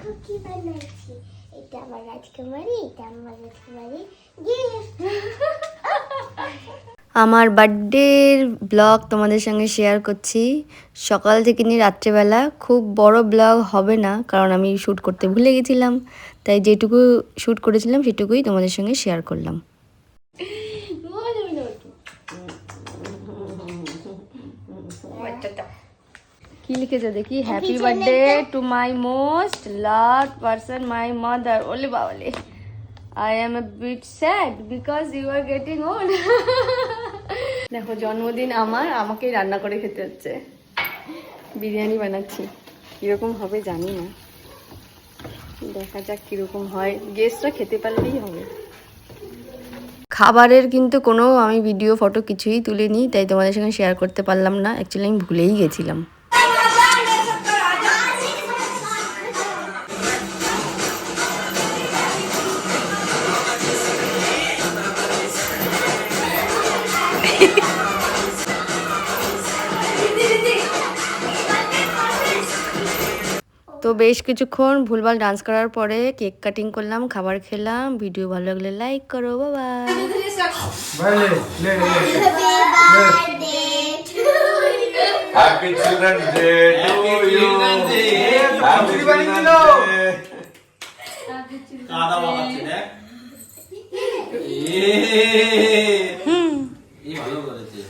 দেখো কি বানাচ্ছি, এটা আমার রাজকুমারী, এটা আমার রাজকুমারী গিফট। আমার বার্থডের ব্লগ তোমাদের সঙ্গে শেয়ার করছি সকাল থেকে নিয়ে রাত্রেবেলা। খুব বড় ব্লগ হবে না, কারণ আমি শ্যুট করতে ভুলে গেছিলাম, তাই যেটুকু শ্যুট করেছিলাম সেটুকুই তোমাদের সঙ্গে শেয়ার করলাম। কি লিখেছে দেখি? Happy birthday to my most loved person my mother. ওলে বাবলে, I am a bit sad because you are getting old. দেখো, জন্মদিন আমার, আমাকেই রান্না করে খেতে হচ্ছে। বিরিয়ানি বানাচ্ছি, কিরকম হবে জানি না, দেখা যাক কিরকম হয়, গেস্টরা খেতে পারলেই হবে। খাবারের কিন্তু কোনো আমি ভিডিও ফটো কিছুই তুলিনি, তাই তোমাদের সঙ্গে শেয়ার করতে পারলাম না। অ্যাকচুয়ালি আমি ভুলেই গেছিলাম। তো বেশ কিছুক্ষণ ভুলভাল ডান্স করার পরে কেক কাটিং করলাম, খাবার খেলাম। ভিডিও ভালো লাগলে লাইক করো, বাবা। Happy Children's Day to you. Happy Children's Day. কাদা বানাচ্ছে দেখ। এই ভালো করেছে।